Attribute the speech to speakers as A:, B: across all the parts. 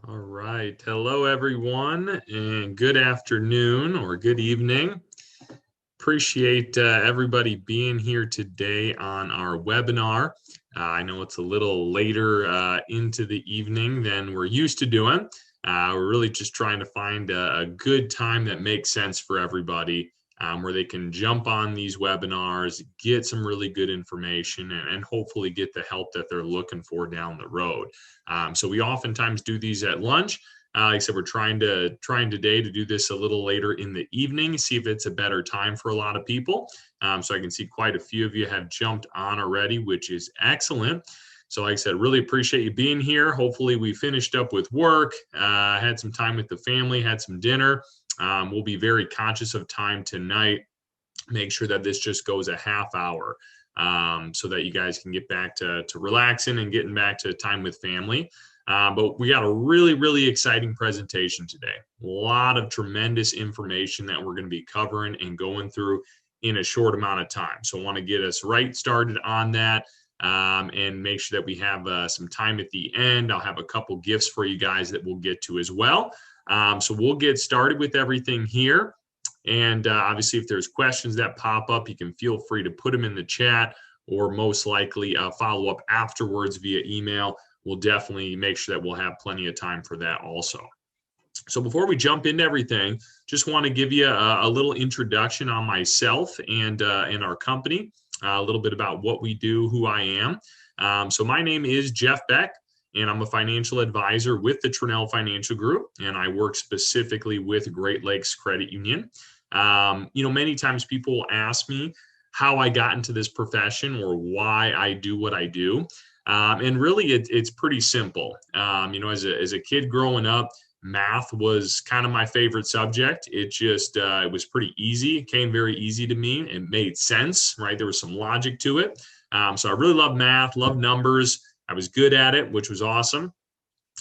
A: All right. Hello, everyone, and good afternoon or good evening. Appreciate everybody being here today on our webinar. I know it's a little later into the evening than we're used to doing. We're really just trying to find a good time that makes sense for everybody, where they can jump on these webinars, get some really good information, and hopefully get the help that they're looking for down the road. So we oftentimes do these at lunch. Like I said, we're trying today to do this a little later in the evening, see if it's a better time for a lot of people. So I can see quite a few of you have jumped on already, which is excellent. So like I said, really appreciate you being here. Hopefully we finished up with work, had some time with the family, had some dinner. We'll be very conscious of time tonight. Make sure that this just goes a half hour, so that you guys can get back to relaxing and getting back to time with family. But we got a really, really exciting presentation today. A lot of tremendous information that we're going to be covering and going through in a short amount of time. So I want to get us right started on that, and make sure that we have some time at the end. I'll have a couple gifts for you guys that we'll get to as well. So we'll get started with everything here. And obviously, if there's questions that pop up, you can feel free to put them in the chat, or most likely follow up afterwards via email. We'll definitely make sure that we'll have plenty of time for that also. So before we jump into everything, just want to give you a little introduction on myself and our company, a little bit about what we do, who I am. So my name is Jeff Beck, and I'm a financial advisor with the Trinell Financial Group, and I work specifically with Great Lakes Credit Union. Many times people ask me how I got into this profession or why I do what I do. And really, it's pretty simple. As a kid growing up, math was kind of my favorite subject. It was pretty easy. It came very easy to me. It made sense, right? There was some logic to it. So I really loved math, loved numbers. I was good at it, which was awesome.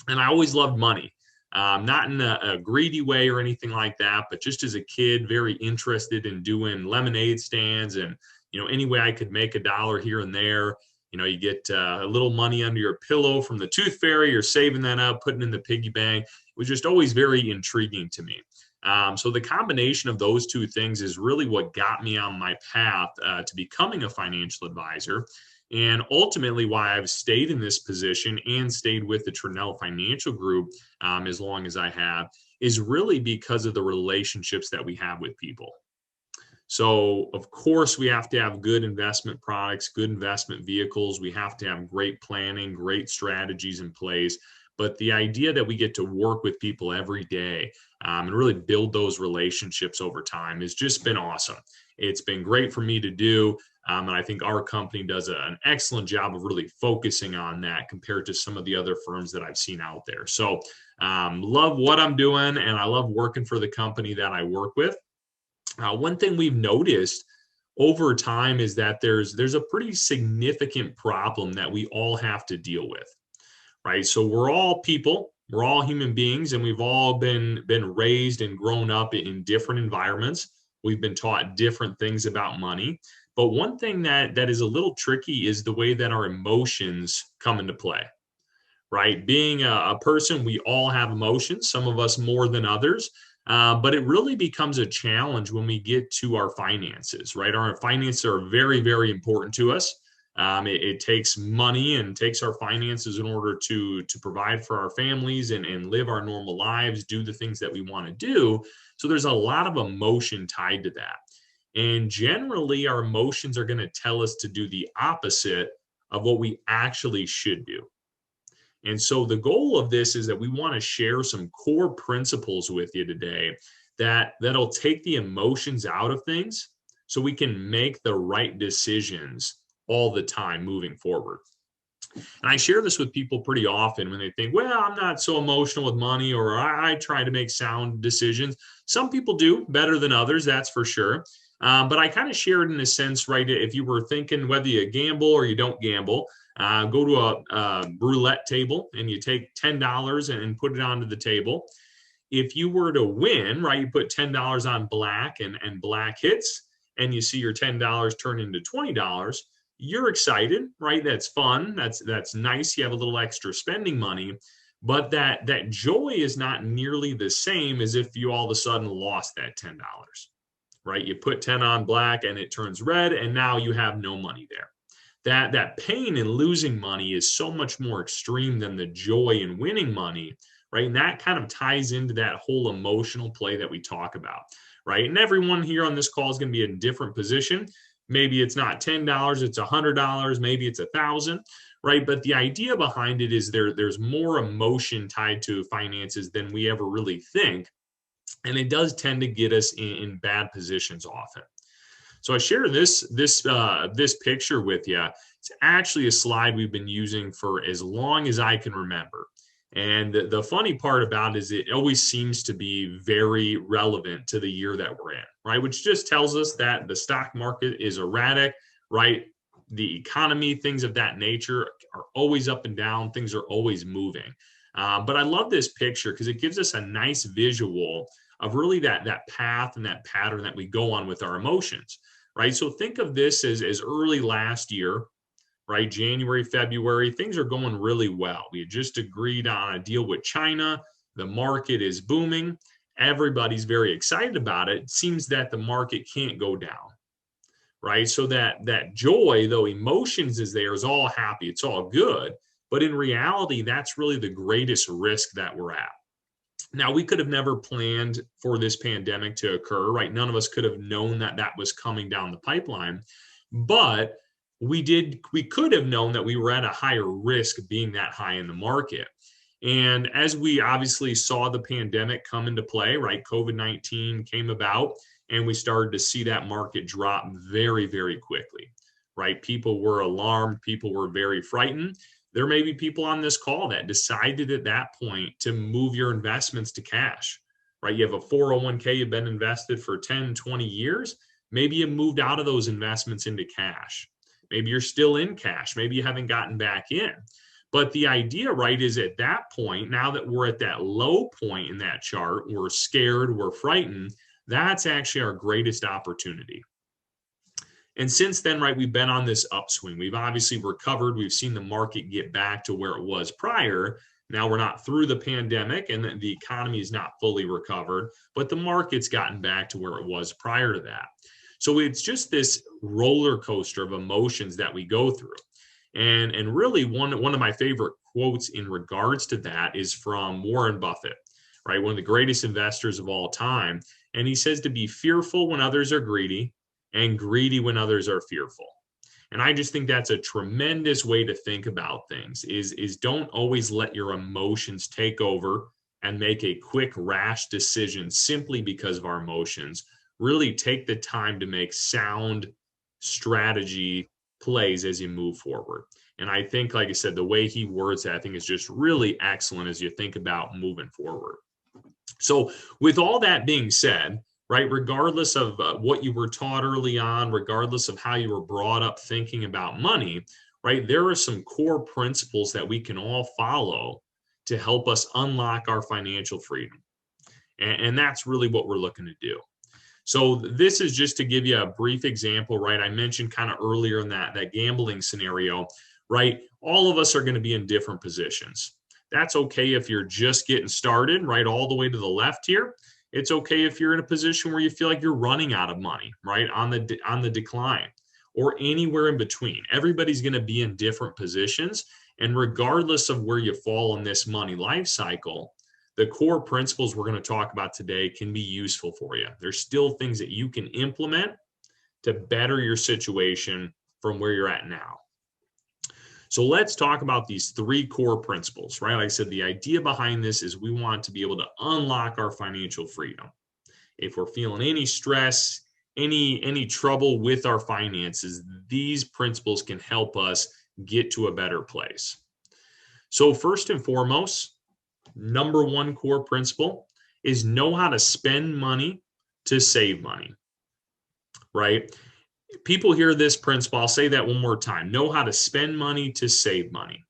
A: And I always loved money. Not in a greedy way or anything like that, but just as a kid, very interested in doing lemonade stands and, any way I could make a dollar here and there. You get a little money under your pillow from the tooth fairy, you're saving that up, putting in the piggy bank. It was just always very intriguing to me. So the combination of those two things is really what got me on my path to becoming a financial advisor. And ultimately, why I've stayed in this position and stayed with the Trinell Financial Group as long as I have is really because of the relationships that we have with people. So, of course, we have to have good investment products, good investment vehicles. We have to have great planning, great strategies in place. But the idea that we get to work with people every day and really build those relationships over time has just been awesome. It's been great for me to do. And I think our company does an excellent job of really focusing on that compared to some of the other firms that I've seen out there. So love what I'm doing, and I love working for the company that I work with. One thing we've noticed over time is that there's a pretty significant problem that we all have to deal with, right? So we're all people, we're all human beings, and we've all been raised and grown up in different environments. We've been taught different things about money. But one thing that is a little tricky is the way that our emotions come into play, right? Being a person, we all have emotions, some of us more than others. But it really becomes a challenge when we get to our finances, right? Our finances are very, very important to us. It takes money and takes our finances in order to provide for our families and live our normal lives, do the things that we want to do. So there's a lot of emotion tied to that. And generally, our emotions are going to tell us to do the opposite of what we actually should do. And so the goal of this is that we want to share some core principles with you today that'll take the emotions out of things so we can make the right decisions all the time moving forward. And I share this with people pretty often when they think, well, I'm not so emotional with money, or I try to make sound decisions. Some people do better than others, that's for sure. But I kind of share it in a sense, right? If you were thinking whether you gamble or you don't gamble, go to a roulette table and you take $10 and put it onto the table. If you were to win, right, you put $10 on black and black hits, and you see your $10 turn into $20, you're excited, right? That's fun. That's nice. You have a little extra spending money. But that joy is not nearly the same as if you all of a sudden lost that $10, right? You put 10 on black and it turns red, and now you have no money there. That pain in losing money is so much more extreme than the joy in winning money, right? And that kind of ties into that whole emotional play that we talk about, right? And everyone here on this call is going to be in a different position. Maybe it's not $10, it's $100, maybe it's $1,000, right? But the idea behind it is there's more emotion tied to finances than we ever really think. And it does tend to get us in bad positions often. So I share this picture with you. It's actually a slide we've been using for as long as I can remember. And the funny part about it is it always seems to be very relevant to the year that we're in, right? Which just tells us that the stock market is erratic, right? The economy, things of that nature are always up and down. Things are always moving. But I love this picture because it gives us a nice visual of really that path and that pattern that we go on with our emotions, right? So think of this as early last year, right? January, February, things are going really well. We had just agreed on a deal with China. The market is booming. Everybody's very excited about it. It seems that the market can't go down, right? So that joy, though emotions is there, is all happy. It's all good. But in reality, that's really the greatest risk that we're at. Now, we could have never planned for this pandemic to occur, right? None of us could have known that was coming down the pipeline, but we could have known that we were at a higher risk being that high in the market. And as we obviously saw the pandemic come into play, right? COVID-19 came about and we started to see that market drop very, very quickly, right? People were alarmed. People were very frightened. There may be people on this call that decided at that point to move your investments to cash, right? You have a 401k, you've been invested for 10, 20 years. Maybe you moved out of those investments into cash. Maybe you're still in cash. Maybe you haven't gotten back in. But the idea, right, is at that point, now that we're at that low point in that chart, we're scared, we're frightened, that's actually our greatest opportunity. And since then, right, we've been on this upswing. We've obviously recovered. We've seen the market get back to where it was prior. Now we're not through the pandemic and the economy is not fully recovered, but the market's gotten back to where it was prior to that. So it's just this roller coaster of emotions that we go through. And really one of my favorite quotes in regards to that is from Warren Buffett, right? One of the greatest investors of all time. And he says to be fearful when others are greedy, and greedy when others are fearful. And I just think that's a tremendous way to think about things is don't always let your emotions take over and make a quick, rash decision simply because of our emotions. Really take the time to make sound strategy plays as you move forward. And I think, like I said, the way he words it, I think is just really excellent as you think about moving forward. So with all that being said, right, regardless of what you were taught early on, regardless of how you were brought up thinking about money, right, there are some core principles that we can all follow to help us unlock our financial freedom. And that's really what we're looking to do. So this is just to give you a brief example, right? I mentioned kind of earlier in that gambling scenario, right? All of us are going to be in different positions. That's okay if you're just getting started, right? All the way to the left here. It's okay if you're in a position where you feel like you're running out of money, right? On the decline, or anywhere in between. Everybody's going to be in different positions. And regardless of where you fall in this money life cycle, the core principles we're going to talk about today can be useful for you. There's still things that you can implement to better your situation from where you're at now. So let's talk about these three core principles, right? Like I said, the idea behind this is we want to be able to unlock our financial freedom. If we're feeling any stress, any trouble with our finances, these principles can help us get to a better place. So first and foremost, number one core principle is know how to spend money to save money, right? People hear this principle. I'll say that one more time. Know how to spend money to save money.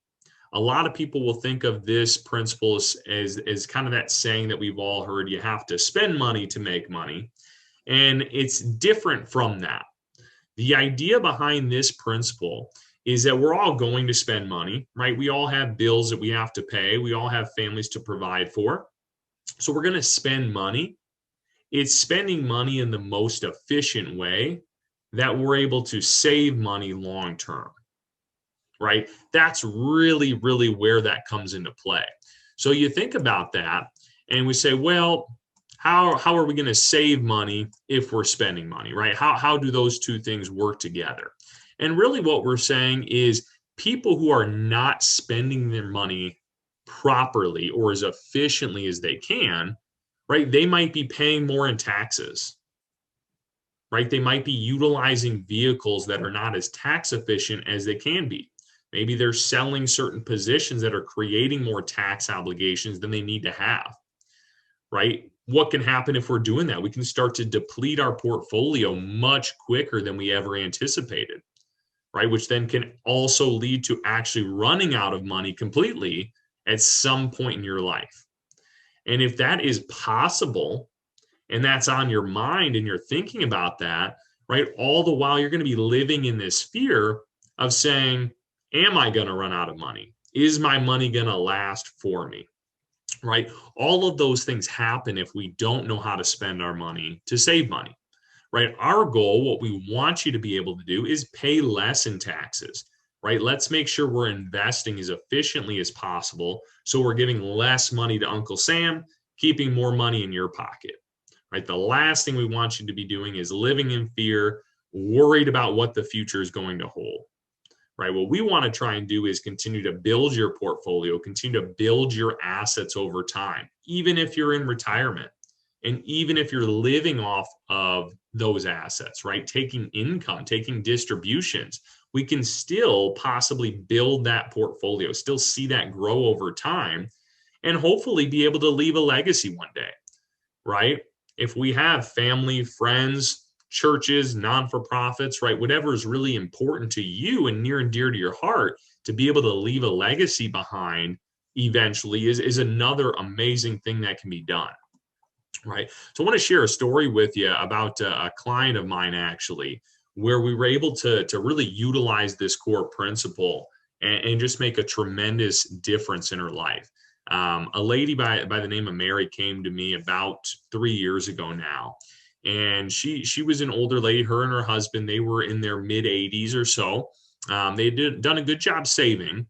A: A lot of people will think of this principle as kind of that saying that we've all heard, you have to spend money to make money. And it's different from that. The idea behind this principle is that we're all going to spend money, right? We all have bills that we have to pay. We all have families to provide for. So we're going to spend money. It's spending money in the most efficient way that we're able to save money long term, right? That's really, really where that comes into play. So you think about that and we say, well, how are we going to save money if we're spending money, right? How do those two things work together? And really what we're saying is people who are not spending their money properly or as efficiently as they can, right? They might be paying more in taxes, right? They might be utilizing vehicles that are not as tax efficient as they can be. Maybe they're selling certain positions that are creating more tax obligations than they need to have, right? What can happen if we're doing that? We can start to deplete our portfolio much quicker than we ever anticipated, right? Which then can also lead to actually running out of money completely at some point in your life. And if that is possible, and that's on your mind and you're thinking about that, right? All the while you're going to be living in this fear of saying, am I going to run out of money? Is my money going to last for me? Right? All of those things happen if we don't know how to spend our money to save money, right? Our goal, what we want you to be able to do is pay less in taxes, right? Let's make sure we're investing as efficiently as possible so we're giving less money to Uncle Sam, keeping more money in your pocket, right? The last thing we want you to be doing is living in fear, worried about what the future is going to hold. Right. What we want to try and do is continue to build your portfolio, continue to build your assets over time, even if you're in retirement and even if you're living off of those assets, right? Taking income, taking distributions, we can still possibly build that portfolio, still see that grow over time, and hopefully be able to leave a legacy one day, right? If we have family, friends, churches, non-for-profits, right? Whatever is really important to you and near and dear to your heart, to be able to leave a legacy behind eventually is another amazing thing that can be done, right? So I want to share a story with you about a client of mine, actually, where we were able to really utilize this core principle and just make a tremendous difference in her life. A lady by the name of Mary came to me about 3 years ago now. And she was an older lady. Her and her husband, they were in their mid 80s or so. They had done a good job saving,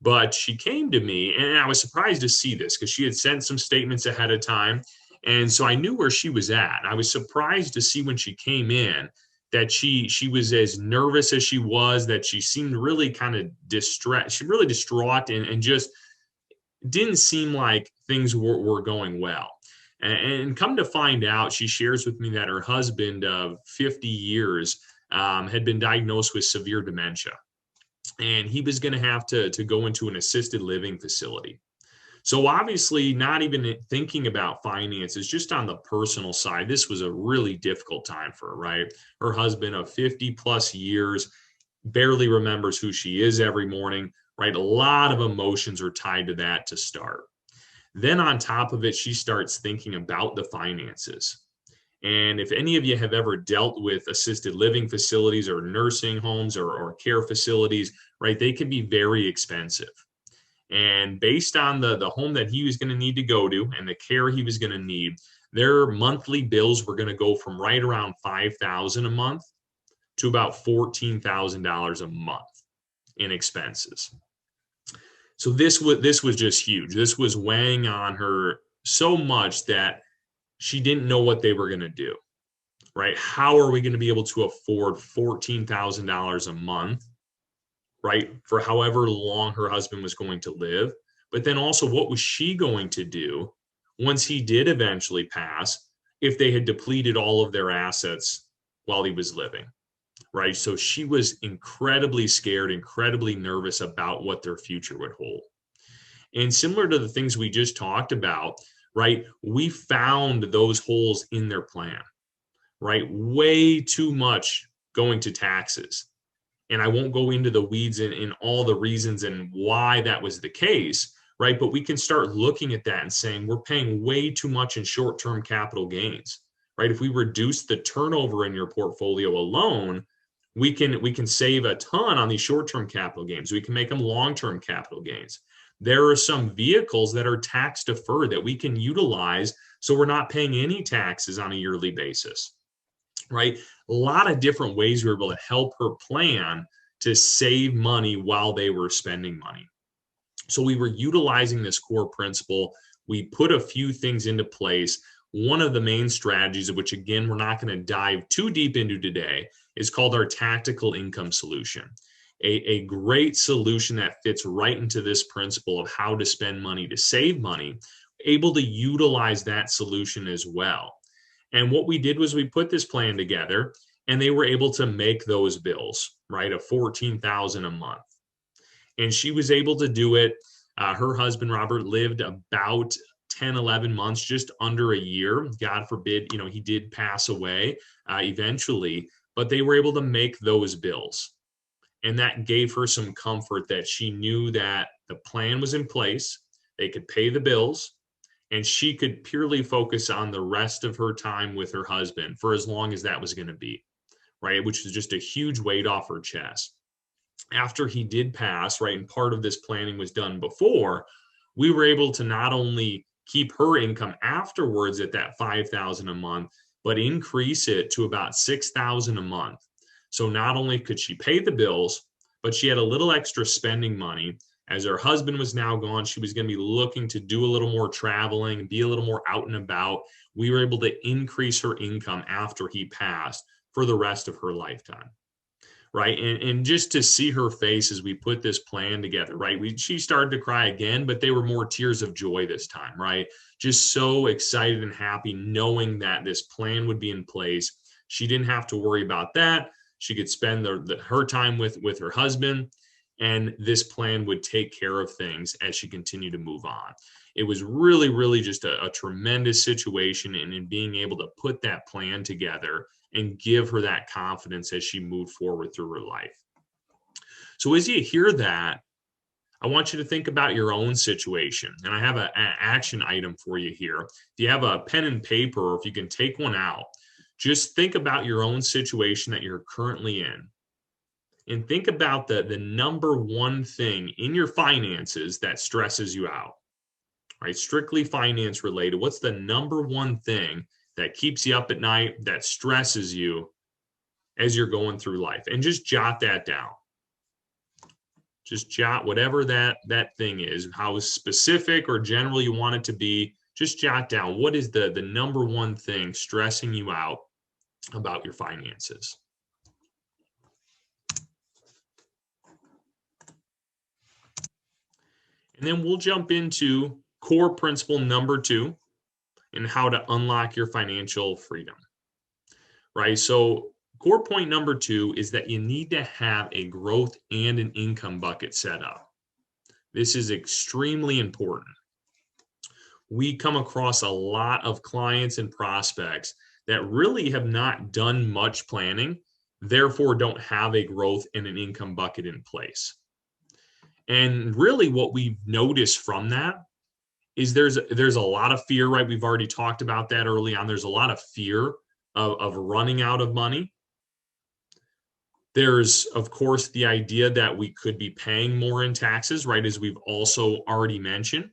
A: but she came to me, and I was surprised to see this because she had sent some statements ahead of time. And so I knew where she was at. I was surprised to see when she came in that she was as nervous as she was, that she seemed really kind of distressed. She really distraught and just didn't seem like things were going well. And come to find out, she shares with me that her husband of 50 years had been diagnosed with severe dementia. And he was going to have to go into an assisted living facility. So obviously, not even thinking about finances, just on the personal side, this was a really difficult time for her, right? Her husband of 50 plus years barely remembers who she is every morning, right? A lot of emotions are tied to that to start. Then on top of it, she starts thinking about the finances. And if any of you have ever dealt with assisted living facilities or nursing homes or care facilities, right, they can be very expensive. And based on the home that he was going to need to go to and the care he was going to need, their monthly bills were going to go from right around $5,000 a month to about $14,000 a month in expenses. So this was just huge. This was weighing on her so much that she didn't know what they were going to do, right? How are we going to be able to afford $14,000 a month, right, for however long her husband was going to live? But then also, what was she going to do once he did eventually pass if they had depleted all of their assets while he was living? Right. So she was incredibly scared, incredibly nervous about what their future would hold. And similar to the things we just talked about, right, we found those holes in their plan, right? Way too much going to taxes. And I won't go into the weeds in all the reasons and why that was the case, right? But we can start looking at that and saying we're paying way too much in short-term capital gains, right? If we reduce the turnover in your portfolio alone, we can save a ton on these short-term capital gains. We can make them long-term capital gains. There are some vehicles that are tax deferred that we can utilize so we're not paying any taxes on a yearly basis, right? A lot of different ways we were able to help her plan to save money while they were spending money. So we were utilizing this core principle. We put a few things into place. One of the main strategies, of which again, we're not going to dive too deep into today, is called our tactical income solution. A great solution that fits right into this principle of how to spend money to save money, able to utilize that solution as well. And what we did was we put this plan together, and they were able to make those bills, right, of $14,000 a month. And she was able to do it. Her husband, Robert, lived about 10, 11 months, just under a year. God forbid, he did pass away eventually, but they were able to make those bills. And that gave her some comfort that she knew that the plan was in place. They could pay the bills, and she could purely focus on the rest of her time with her husband for as long as that was going to be, right? Which was just a huge weight off her chest. After he did pass, right, and part of this planning was done before, we were able to not only keep her income afterwards at that $5,000 a month, but increase it to about $6,000 a month. So not only could she pay the bills, but she had a little extra spending money. As her husband was now gone, she was going to be looking to do a little more traveling, be a little more out and about. We were able to increase her income after he passed for the rest of her lifetime, right? And just to see her face as we put this plan together, right? She started to cry again, but they were more tears of joy this time, right? Just so excited and happy knowing that this plan would be in place. She didn't have to worry about that. She could spend her time with her husband, and this plan would take care of things as she continued to move on. It was really, really just a tremendous situation, and in being able to put that plan together and give her that confidence as she moved forward through her life. So as you hear that, I want you to think about your own situation. And I have an action item for you here. If you have a pen and paper, or if you can take one out, just think about your own situation that you're currently in. And think about the number one thing in your finances that stresses you out, right? Strictly finance related. What's the number one thing that keeps you up at night, that stresses you as you're going through life? And just jot that down. Just jot whatever that thing is, how specific or general you want it to be. Just jot down, what is the number one thing stressing you out about your finances? And then we'll jump into core principle number 2 and how to unlock your financial freedom, right? So core point number 2 is that you need to have a growth and an income bucket set up. This is extremely important. We come across a lot of clients and prospects that really have not done much planning, therefore don't have a growth and an income bucket in place. And really what we've noticed from that is there's a lot of fear, right? We've already talked about that early on. There's a lot of fear of running out of money. There's, of course, the idea that we could be paying more in taxes, right? As we've also already mentioned.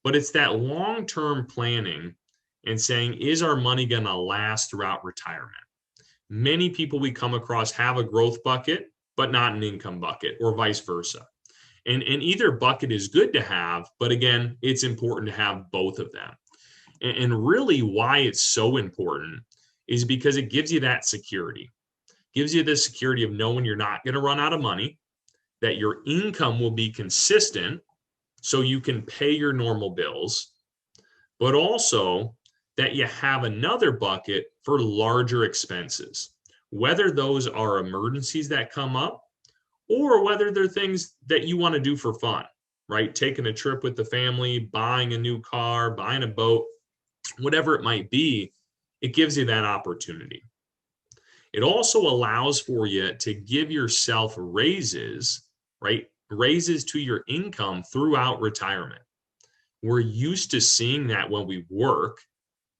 A: But it's that long-term planning and saying, is our money going to last throughout retirement? Many people we come across have a growth bucket, but not an income bucket, or vice versa. And either bucket is good to have, but again, it's important to have both of them. And really why it's so important is because it gives you that security. Gives you the security of knowing you're not going to run out of money, that your income will be consistent so you can pay your normal bills, but also that you have another bucket for larger expenses, whether those are emergencies that come up or whether they're things that you want to do for fun, right? Taking a trip with the family, buying a new car, buying a boat, whatever it might be, it gives you that opportunity. It also allows for you to give yourself raises, right? Raises to your income throughout retirement. We're used to seeing that when we work,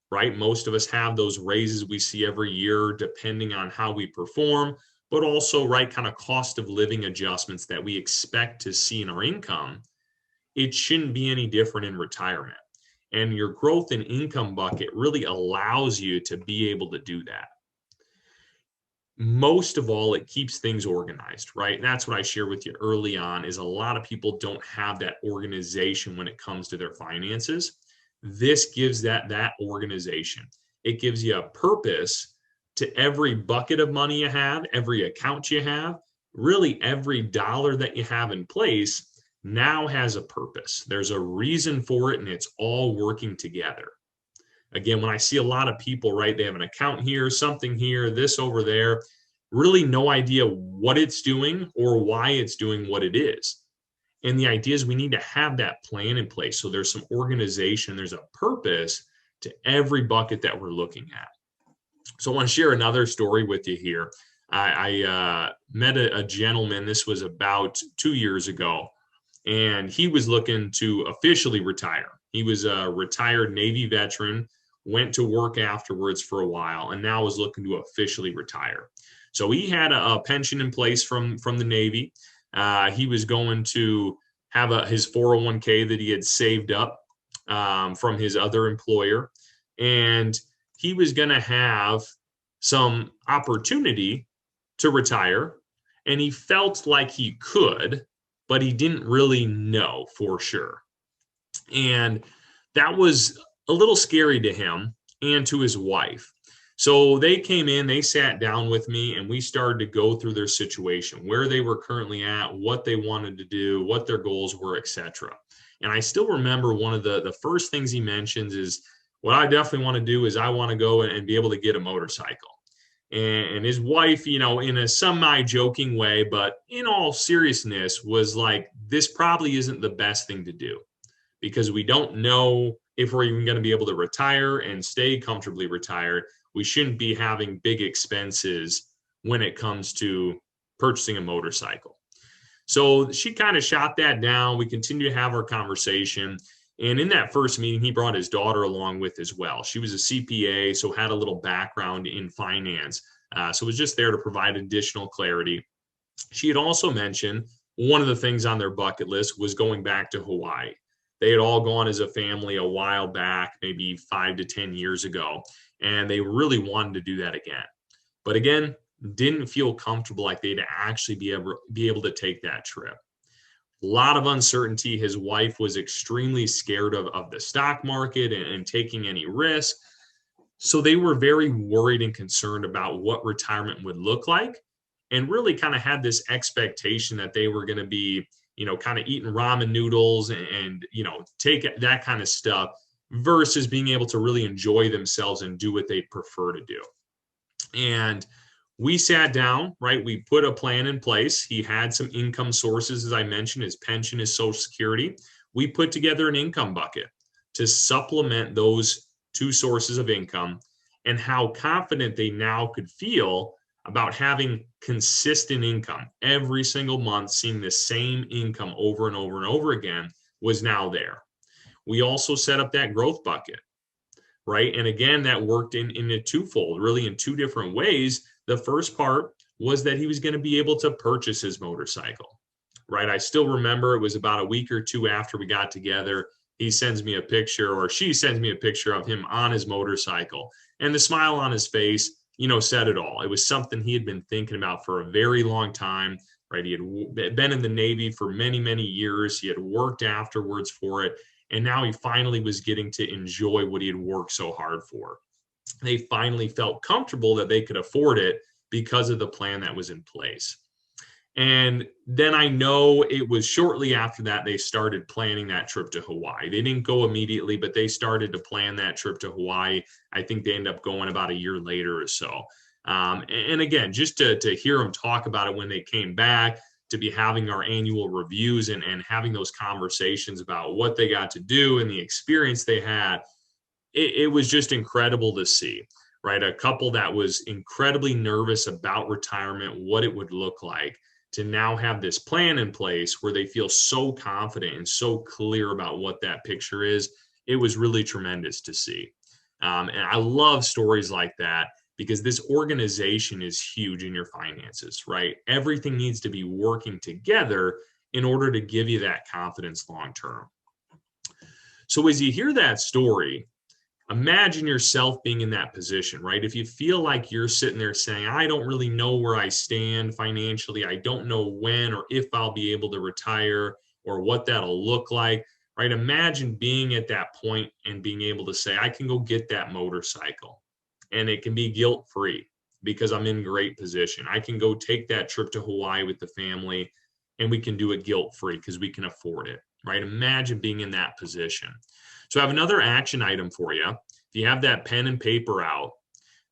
A: right? Most of us have those raises we see every year depending on how we perform. but also, right, kind of cost of living adjustments that we expect to see in our income, it shouldn't be any different in retirement. And your growth in income bucket really allows you to be able to do that. Most of all, it keeps things organized, right? And that's what I share with you early on is a lot of people don't have that organization when it comes to their finances. This gives that organization. It gives you a purpose to every bucket of money you have, every account you have, really every dollar that you have in place now has a purpose. There's a reason for it, and it's all working together. Again, when I see a lot of people, right, they have an account here, something here, this over there, really no idea what it's doing or why it's doing what it is. And the idea is we need to have that plan in place. So there's some organization, there's a purpose to every bucket that we're looking at. So I want to share another story with you here. I met a gentleman, this was about 2 years ago, and he was looking to officially retire. He was a retired Navy veteran, went to work afterwards for a while, and now was looking to officially retire. So he had a pension in place from the Navy. He was going to have his 401k that he had saved up from his other employer. And he was going to have some opportunity to retire. And he felt like he could, but he didn't really know for sure. And that was a little scary to him and to his wife. So they came in, they sat down with me, and we started to go through their situation, where they were currently at, what they wanted to do, what their goals were, etc. And I still remember one of the first things he mentions is, what I definitely want to do is I want to go and be able to get a motorcycle. And his wife, in a semi-joking way, but in all seriousness, was like, this probably isn't the best thing to do, because we don't know if we're even going to be able to retire and stay comfortably retired. We shouldn't be having big expenses when it comes to purchasing a motorcycle. So she kind of shot that down. We continued to have our conversation. And in that first meeting, he brought his daughter along with as well. She was a CPA, so had a little background in finance. So was just there to provide additional clarity. She had also mentioned one of the things on their bucket list was going back to Hawaii. They had all gone as a family a while back, maybe 5 to 10 years ago, and they really wanted to do that again. But again, didn't feel comfortable like they'd actually be able to take that trip. A lot of uncertainty. His wife was extremely scared of the stock market and taking any risk. So they were very worried and concerned about what retirement would look like, and really kind of had this expectation that they were going to be, kind of eating ramen noodles and take that kind of stuff versus being able to really enjoy themselves and do what they prefer to do. And we sat down, right? We put a plan in place. He had some income sources, as I mentioned, his pension, his Social Security. We put together an income bucket to supplement those two sources of income, and how confident they now could feel about having consistent income every single month, seeing the same income over and over and over again was now there. We also set up that growth bucket, right? And again, that worked in a twofold, really in two different ways. The first part was that he was going to be able to purchase his motorcycle, right? I still remember it was about a week or two after we got together. He sends me a picture, or she sends me a picture of him on his motorcycle, and the smile on his face, said it all. It was something he had been thinking about for a very long time, right? He had been in the Navy for many, many years. He had worked afterwards for it. And now he finally was getting to enjoy what he had worked so hard for. They finally felt comfortable that they could afford it because of the plan that was in place. And then I know it was shortly after that they started planning that trip to Hawaii. They didn't go immediately, but they started to plan that trip to Hawaii. I think they ended up going about a year later or so. And again, just to hear them talk about it when they came back, to be having our annual reviews and having those conversations about what they got to do and the experience they had, it was just incredible to see, right? A couple that was incredibly nervous about retirement, what it would look like, to now have this plan in place where they feel so confident and so clear about what that picture is. It was really tremendous to see. And I love stories like that. because this organization is huge in your finances, right? Everything needs to be working together in order to give you that confidence long term. So as you hear that story, imagine yourself being in that position, right? If you feel like you're sitting there saying, I don't really know where I stand financially, I don't know when or if I'll be able to retire or what that'll look like, right? Imagine being at that point and being able to say, I can go get that motorcycle and it can be guilt-free because I'm in great position. I can go take that trip to Hawaii with the family and we can do it guilt-free because we can afford it, right? Imagine being in that position. So I have another action item for you. If you have that pen and paper out,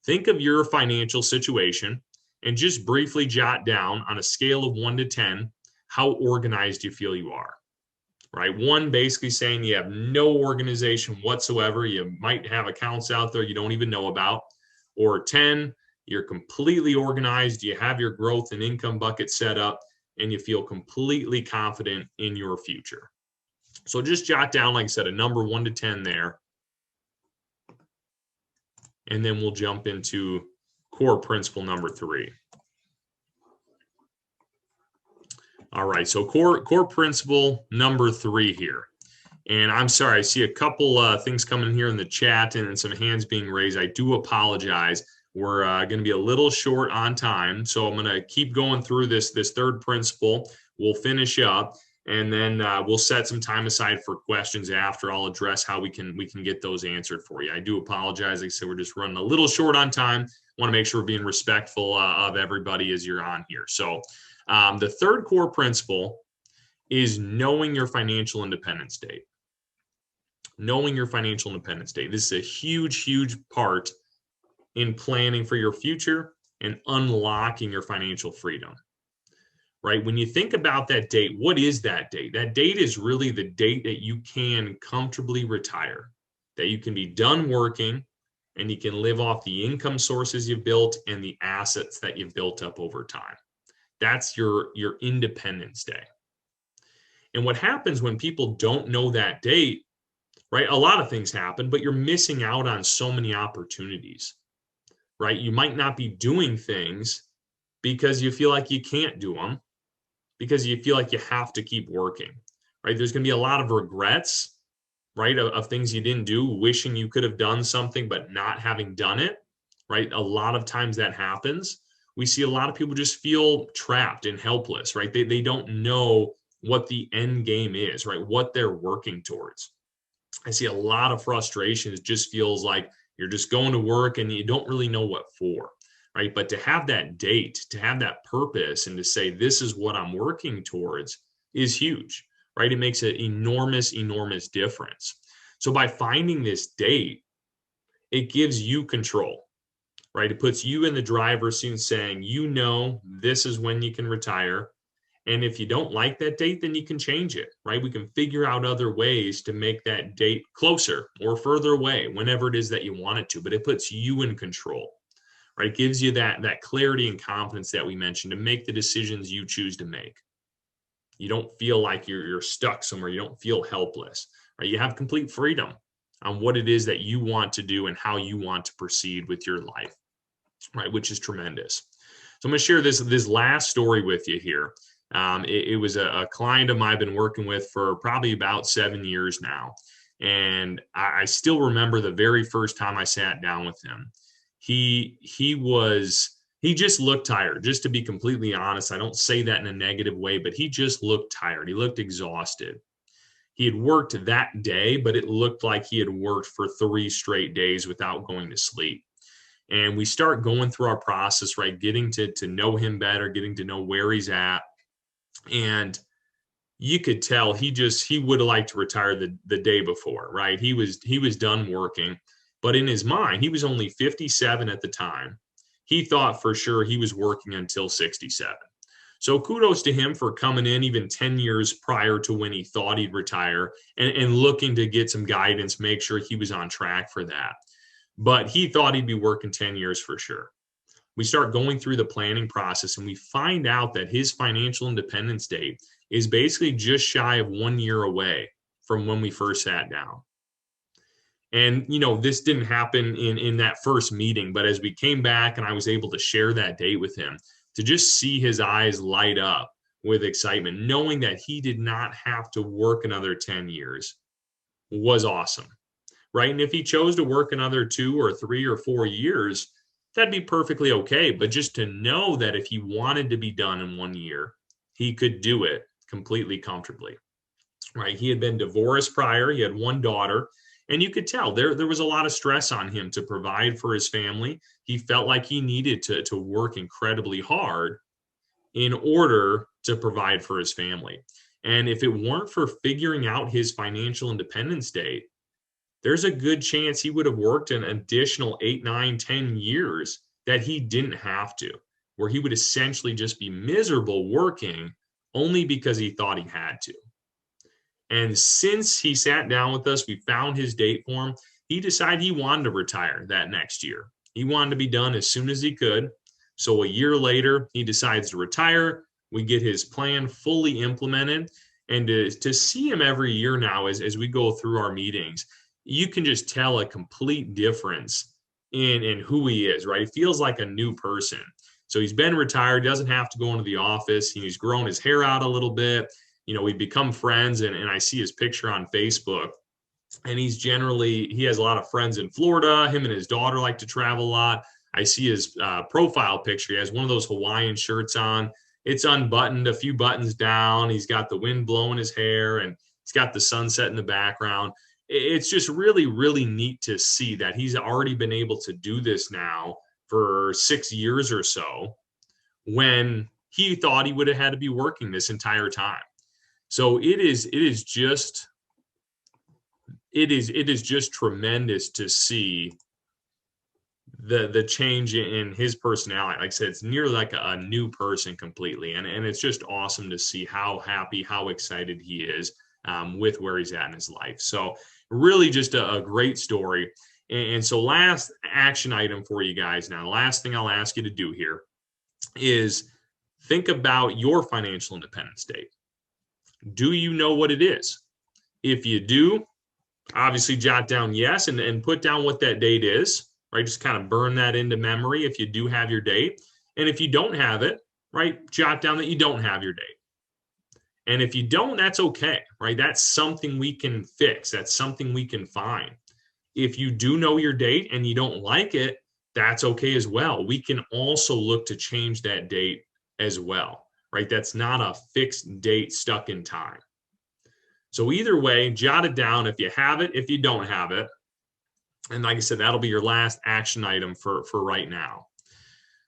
A: think of your financial situation and just briefly jot down on a scale of 1 to 10, how organized you feel you are, right? 1 basically saying you have no organization whatsoever. You might have accounts out there you don't even know about. Or 10, you're completely organized. You have your growth and income bucket set up and you feel completely confident in your future. So just jot down, like I said, a number 1 to 10 there. And then we'll jump into core principle number 3. All right, so core principle number 3 here. And I'm sorry, I see a couple things coming here in the chat and some hands being raised. I do apologize. We're going to be a little short on time. So I'm going to keep going through this third principle. We'll finish up. And then we'll set some time aside for questions after. I'll address how we can get those answered for you. I do apologize. Like I said, we're just running a little short on time. Want to make sure we're being respectful of everybody as you're on here. So the third core principle is knowing your financial independence date. Knowing your financial independence date. This is a huge, huge part in planning for your future and unlocking your financial freedom. Right? When you think about that date, what is that date? That date is really the date that you can comfortably retire, that you can be done working and you can live off the income sources you've built and the assets that you've built up over time. That's your Independence Day. And what happens when people don't know that date, right? A lot of things happen, but you're missing out on so many opportunities, right? You might not be doing things because you feel like you can't do them, because you feel like you have to keep working, right? There's going to be a lot of regrets, right? Of things you didn't do, wishing you could have done something, but not having done it, right? A lot of times that happens. We see a lot of people just feel trapped and helpless, right? They don't know what the end game is, right? What they're working towards. I see a lot of frustration. It just feels like you're just going to work and you don't really know what for. Right. But to have that date, to have that purpose and to say, this is what I'm working towards is huge, right? It makes an enormous, enormous difference. So by finding this date, it gives you control, right? It puts you in the driver's seat saying, this is when you can retire. And if you don't like that date, then you can change it, right? We can figure out other ways to make that date closer or further away, whenever it is that you want it to, but it puts you in control. Right? It gives you that clarity and confidence that we mentioned to make the decisions you choose to make. You don't feel like you're stuck somewhere. You don't feel helpless. Right? You have complete freedom on what it is that you want to do and how you want to proceed with your life, right? Which is tremendous. So I'm going to share this last story with you here. It was a client of mine I've been working with for probably about 7 years now. And I still remember the very first time I sat down with him. He just looked tired, just to be completely honest. I don't say that in a negative way, but he just looked tired. He looked exhausted. He had worked that day, but it looked like he had worked for 3 straight days without going to sleep. And we start going through our process, right? Getting to know him better, getting to know where he's at. And you could tell he would have liked to retire the day before, right? He was done working. But in his mind, he was only 57 at the time. He thought for sure he was working until 67. So kudos to him for coming in even 10 years prior to when he thought he'd retire and looking to get some guidance, make sure he was on track for that. But he thought he'd be working 10 years for sure. We start going through the planning process and we find out that his financial independence date is basically just shy of 1 year away from when we first sat down. And, this didn't happen in that first meeting, but as we came back and I was able to share that date with him, to just see his eyes light up with excitement, knowing that he did not have to work another 10 years was awesome, right? And if he chose to work another 2 or 3 or 4 years, that'd be perfectly okay. But just to know that if he wanted to be done in 1 year, he could do it completely comfortably, right? He had been divorced prior. He had one daughter. And you could tell there was a lot of stress on him to provide for his family. He felt like he needed to work incredibly hard in order to provide for his family. And if it weren't for figuring out his financial independence date, there's a good chance he would have worked an additional 8, 9, 10 years that he didn't have to, where he would essentially just be miserable working only because he thought he had to. And since he sat down with us, we found his date for him. He decided he wanted to retire that next year. He wanted to be done as soon as he could. So a year later, he decides to retire. We get his plan fully implemented. And to see him every year now as we go through our meetings, you can just tell a complete difference in who he is, right? He feels like a new person. So he's been retired, doesn't have to go into the office. He's grown his hair out a little bit. We become friends, and I see his picture on Facebook, and he has a lot of friends in Florida. Him and his daughter like to travel a lot. I see his profile picture. He has one of those Hawaiian shirts on. It's unbuttoned, a few buttons down. He's got the wind blowing his hair, and he's got the sunset in the background. It's just really, really neat to see that he's already been able to do this now for 6 years or so, when he thought he would have had to be working this entire time. So it is just tremendous to see the change in his personality. Like I said, it's nearly like a new person completely. And it's just awesome to see how happy, how excited he is with where he's at in his life. So really just a great story. And so last action item for you guys now, last thing I'll ask you to do here is think about your financial independence date. Do you know what it is? If you do, obviously jot down yes and put down what that date is, right? Just kind of burn that into memory if you do have your date. And if you don't have it, right, jot down that you don't have your date. And if you don't, that's okay, right? That's something we can fix. That's something we can find. If you do know your date and you don't like it, that's okay as well. We can also look to change that date as well, right? That's not a fixed date stuck in time. So either way, jot it down if you have it, if you don't have it. And like I said, that'll be your last action item for right now.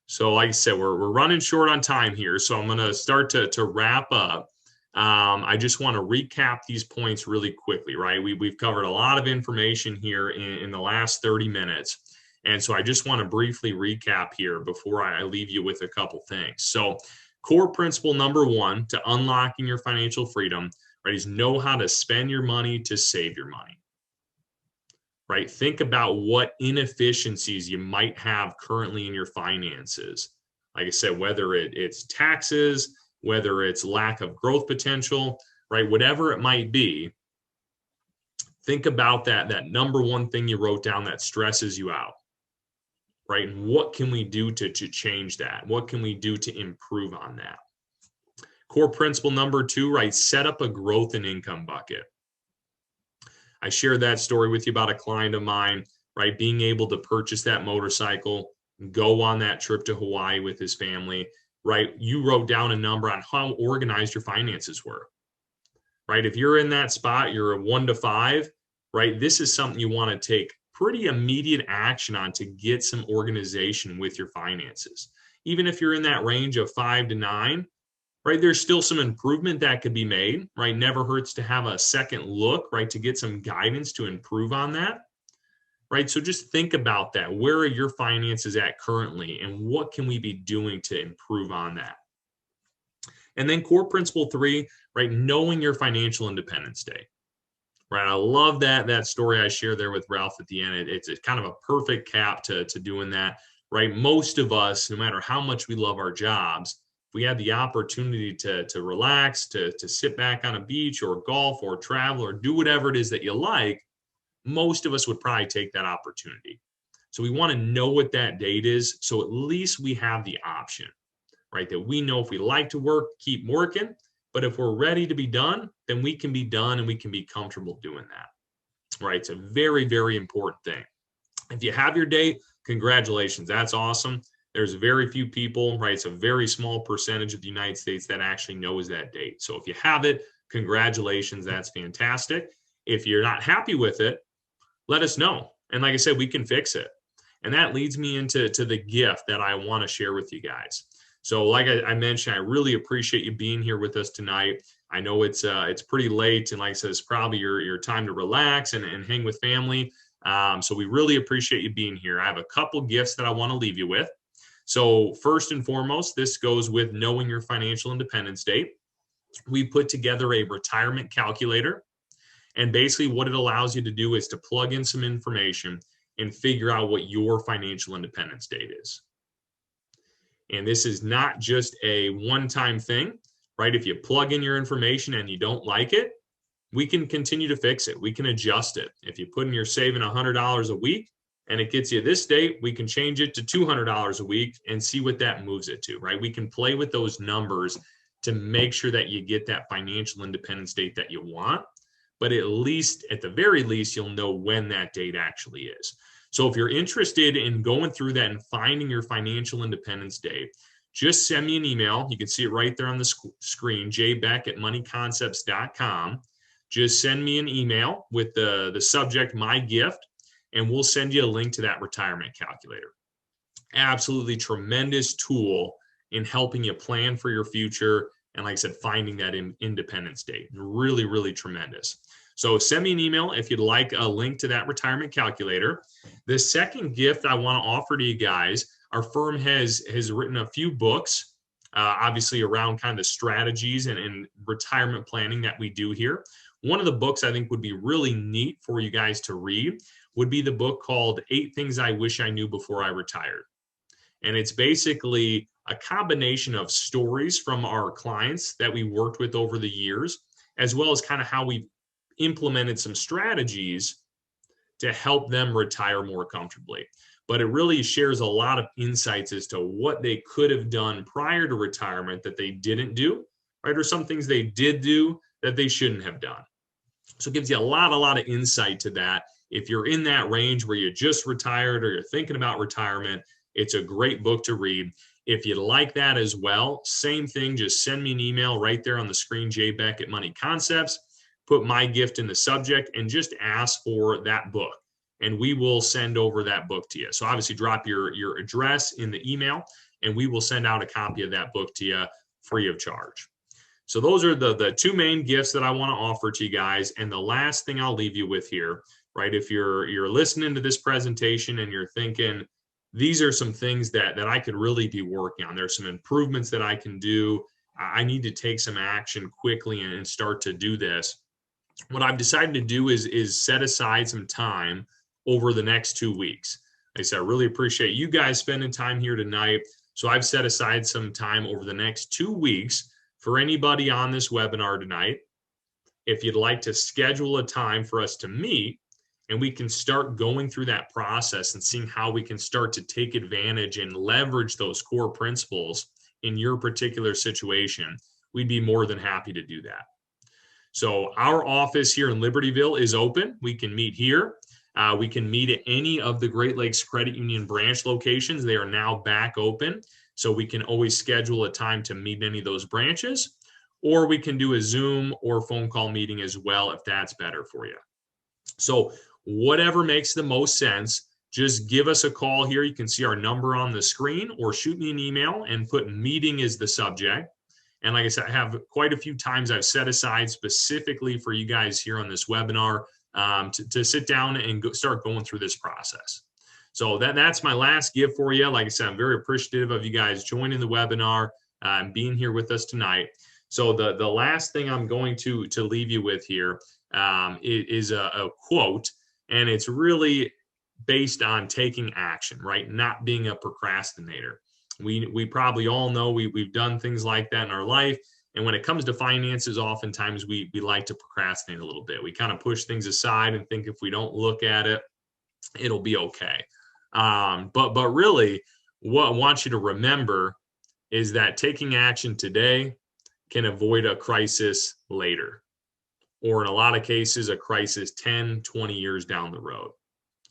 A: So like I said, we're running short on time here. So I'm going to start to wrap up. I just want to recap these points really quickly, right? We've covered a lot of information here in the last 30 minutes. And so I just want to briefly recap here before I leave you with a couple things. So core principle number 1 to unlocking your financial freedom, right, is know how to spend your money to save your money, right? Think about what inefficiencies you might have currently in your finances. Like I said, whether it's taxes, whether it's lack of growth potential, right? Whatever it might be, think about that number 1 thing you wrote down that stresses you out, right? And what can we do to change that? What can we do to improve on that? Core principle number 2, right? Set up a growth and income bucket. I shared that story with you about a client of mine, right? Being able to purchase that motorcycle, go on that trip to Hawaii with his family, right? You wrote down a number on how organized your finances were, right? If you're in that spot, you're a 1 to 5, right? This is something you want to take pretty immediate action on to get some organization with your finances. Even if you're in that range of 5 to 9, right? There's still some improvement that could be made, right? Never hurts to have a second look, right? To get some guidance to improve on that, right? So just think about that. Where are your finances at currently, and what can we be doing to improve on that? And then core principle 3, right? Knowing your financial independence day, right? I love that story I shared there with Ralph at the end. It's kind of a perfect cap to doing that, right? Most of us, no matter how much we love our jobs, if we had the opportunity to relax, to sit back on a beach or golf or travel or do whatever it is that you like, most of us would probably take that opportunity. So we want to know what that date is, so at least we have the option, right? That we know if we like to work, keep working, but if we're ready to be done, then we can be done and we can be comfortable doing that, right? It's a very, very important thing. If you have your date, congratulations, that's awesome. There's very few people, right? It's a very small percentage of the United States that actually knows that date. So if you have it, congratulations, that's fantastic. If you're not happy with it, let us know. And like I said, we can fix it. And that leads me into the gift that I want to share with you guys. So like I mentioned, I really appreciate you being here with us tonight. I know it's pretty late, and like I said, it's probably your time to relax and hang with family. So we really appreciate you being here. I have a couple gifts that I want to leave you with. So first and foremost, this goes with knowing your financial independence date. We put together a retirement calculator. And basically what it allows you to do is to plug in some information and figure out what your financial independence date is. And this is not just a one-time thing, right? If you plug in your information and you don't like it, we can continue to fix it. We can adjust it. If you put in you're saving $100 a week and it gets you this date, we can change it to $200 a week and see what that moves it to, right? We can play with those numbers to make sure that you get that financial independence date that you want. But at the very least, you'll know when that date actually is. So if you're interested in going through that and finding your financial independence date, just send me an email. You can see it right there on the screen, jbeck@moneyconcepts.com. Just send me an email with the subject, my gift, and we'll send you a link to that retirement calculator. Absolutely tremendous tool in helping you plan for your future. And like I said, finding that independence date, really, really tremendous. So send me an email if you'd like a link to that retirement calculator. The second gift I want to offer to you guys, our firm has written a few books, obviously around kind of the strategies and retirement planning that we do here. One of the books I think would be really neat for you guys to read would be the book called 8 Things I Wish I Knew Before I Retired. And it's basically a combination of stories from our clients that we worked with over the years, as well as kind of how we've implemented some strategies to help them retire more comfortably. But it really shares a lot of insights as to what they could have done prior to retirement that they didn't do, right? Or some things they did do that they shouldn't have done. So it gives you a lot of insight to that. If you're in that range where you just retired or you're thinking about retirement, it's a great book to read. If you'd like that as well, same thing, just send me an email right there on the screen, jbeck@moneyconcepts. Put my gift in the subject and just ask for that book. And we will send over that book to you. So obviously drop your address in the email and we will send out a copy of that book to you free of charge. So those are the 2 main gifts that I want to offer to you guys. And the last thing I'll leave you with here, right? If you're listening to this presentation and you're thinking, these are some things that I could really be working on. There's some improvements that I can do. I need to take some action quickly and start to do this. What I've decided to do is set aside some time over the next 2 weeks. Like I said, I really appreciate you guys spending time here tonight. So I've set aside some time over the next 2 weeks for anybody on this webinar tonight. If you'd like to schedule a time for us to meet and we can start going through that process and seeing how we can start to take advantage and leverage those core principles in your particular situation, we'd be more than happy to do that. So our office here in Libertyville is open. We can meet here. We can meet at any of the Great Lakes Credit Union branch locations. They are now back open. So we can always schedule a time to meet in any of those branches, or we can do a Zoom or phone call meeting as well if that's better for you. So whatever makes the most sense, just give us a call here. You can see our number on the screen or shoot me an email and put meeting as the subject. And like I said, I have quite a few times I've set aside specifically for you guys here on this webinar to sit down and start going through this process. So that's my last gift for you. Like I said, I'm very appreciative of you guys joining the webinar and being here with us tonight. So the last thing I'm going to leave you with here is a quote, and it's really based on taking action, right? Not being a procrastinator. We probably all know we've done things like that in our life. And when it comes to finances, oftentimes we like to procrastinate a little bit. We kind of push things aside and think if we don't look at it, it'll be okay. But really, what I want you to remember is that taking action today can avoid a crisis later, or in a lot of cases, a crisis 10, 20 years down the road,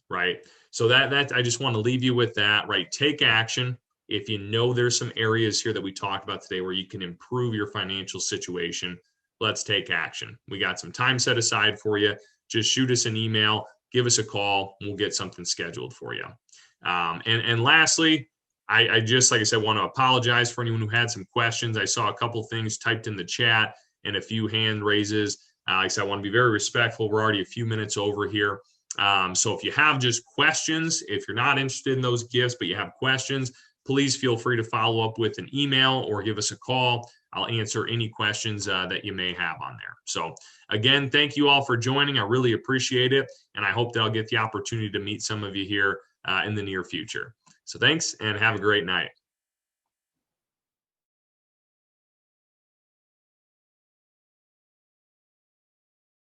A: right? So that I just want to leave you with that, right? Take action. If you know there's some areas here that we talked about today where you can improve your financial situation, let's take action. We got some time set aside for you. Just shoot us an email, give us a call, and we'll get something scheduled for you. And lastly, I just, like I said, want to apologize for anyone who had some questions. I saw a couple things typed in the chat and a few hand raises. Like I said, I want to be very respectful. We're already a few minutes over here. So if you have just questions, if you're not interested in those gifts, but you have questions, please feel free to follow up with an email or give us a call. I'll answer any questions that you may have on there. So again, thank you all for joining. I really appreciate it. And I hope that I'll get the opportunity to meet some of you here in the near future. So thanks and have a great night.